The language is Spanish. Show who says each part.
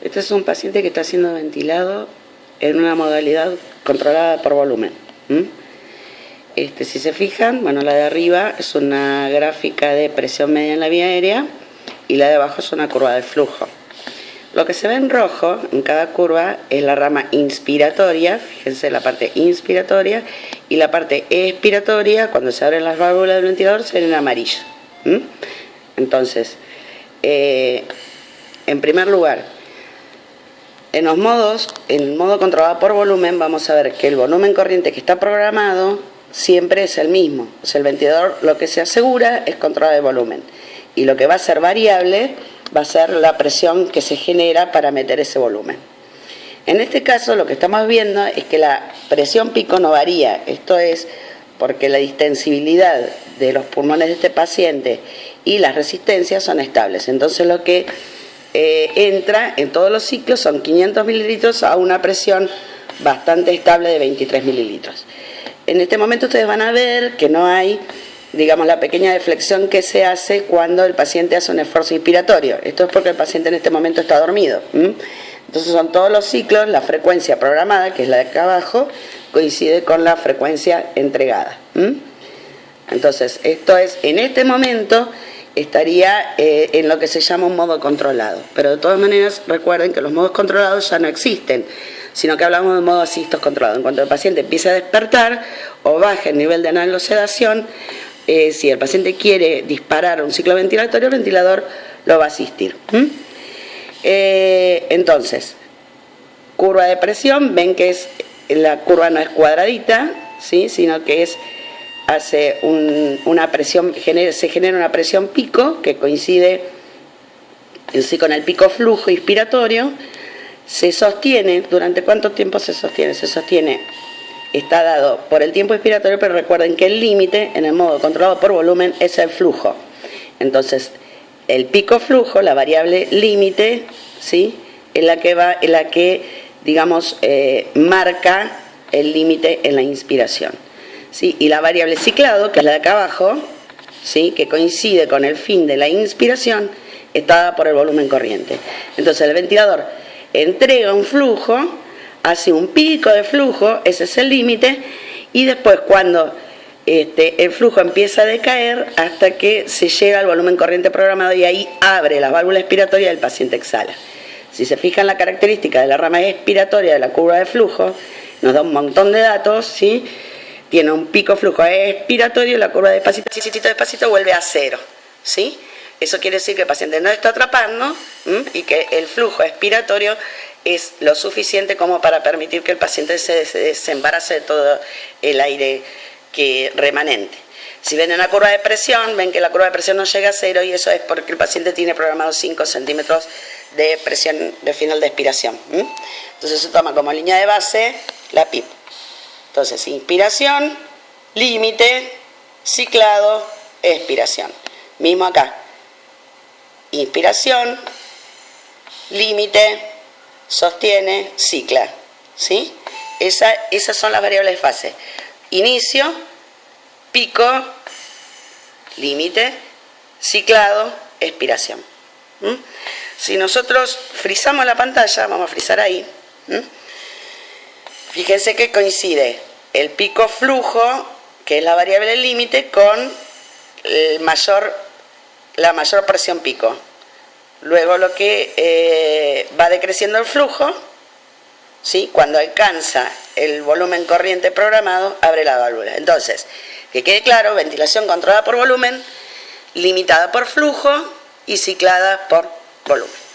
Speaker 1: Este es un paciente que está siendo ventilado en una modalidad controlada por volumen. Si se fijan, bueno, la de arriba es una gráfica de presión media en la vía aérea y la de abajo es una curva de flujo. Lo que se ve en rojo en cada curva es la rama inspiratoria, fíjense la parte inspiratoria, y la parte expiratoria, cuando se abren las válvulas del ventilador, se ven en amarillo. Entonces, en primer lugar, en el modo controlado por volumen, vamos a ver que el volumen corriente que está programado siempre es el mismo. O sea, el ventilador lo que se asegura es controlar el volumen. Y lo que va a ser variable va a ser la presión que se genera para meter ese volumen. En este caso, lo que estamos viendo es que la presión pico no varía. Esto es porque la distensibilidad de los pulmones de este paciente y las resistencias son estables. Entonces, lo que entra en todos los ciclos son 500 mililitros a una presión bastante estable de 23 mililitros. En este momento ustedes van a ver que no hay, digamos, la pequeña deflexión que se hace cuando el paciente hace un esfuerzo inspiratorio. Esto es porque el paciente en este momento está dormido. Entonces son todos los ciclos, la frecuencia programada, que es la de acá abajo, coincide con la frecuencia entregada. Entonces, esto es, en este momento estaría en lo que se llama un modo controlado. Pero de todas maneras, recuerden que los modos controlados ya no existen, sino que hablamos de modo asistos controlado. En cuanto el paciente empiece a despertar o baje el nivel de analosedación, si el paciente quiere disparar un ciclo ventilatorio, el ventilador lo va a asistir. Entonces, curva de presión, ven que la curva no es cuadradita, ¿sí? Sino que hace una presión, se genera una presión pico que coincide con el pico flujo inspiratorio. Se sostiene, ¿durante cuánto tiempo se sostiene? Se sostiene, está dado por el tiempo inspiratorio, pero recuerden que el límite en el modo controlado por volumen es el flujo. Entonces, el pico flujo, la variable límite, ¿sí? es la que digamos, marca el límite en la inspiración. ¿Sí? Y la variable ciclado, que es la de acá abajo, ¿sí? que coincide con el fin de la inspiración, está dada por el volumen corriente. Entonces, el ventilador entrega un flujo, hace un pico de flujo, ese es el límite, y después cuando el flujo empieza a decaer hasta que se llega al volumen corriente programado y ahí abre la válvula expiratoria y el paciente exhala. Si se fijan la característica de la rama expiratoria de la curva de flujo, nos da un montón de datos, ¿sí? Tiene un pico flujo expiratorio y la curva despacito vuelve a cero, ¿sí? Eso quiere decir que el paciente no está atrapando y que el flujo expiratorio es lo suficiente como para permitir que el paciente se desembarace de todo el aire remanente. Si ven en la curva de presión, ven que la curva de presión no llega a cero y eso es porque el paciente tiene programado 5 centímetros de presión de final de expiración. Entonces se toma como línea de base la PIP. Entonces, inspiración, límite, ciclado, expiración. Mismo acá. Inspiración, límite, sostiene, cicla. ¿Sí? Esas son las variables de fase. Inicio, pico, límite, ciclado, expiración. Si nosotros frizamos la pantalla, vamos a frizar ahí. Fíjense que coincide el pico flujo, que es la variable límite, con la mayor presión pico. Luego lo que va decreciendo el flujo, ¿sí? Cuando alcanza el volumen corriente programado, abre la válvula. Entonces, que quede claro, ventilación controlada por volumen, limitada por flujo y ciclada por volumen.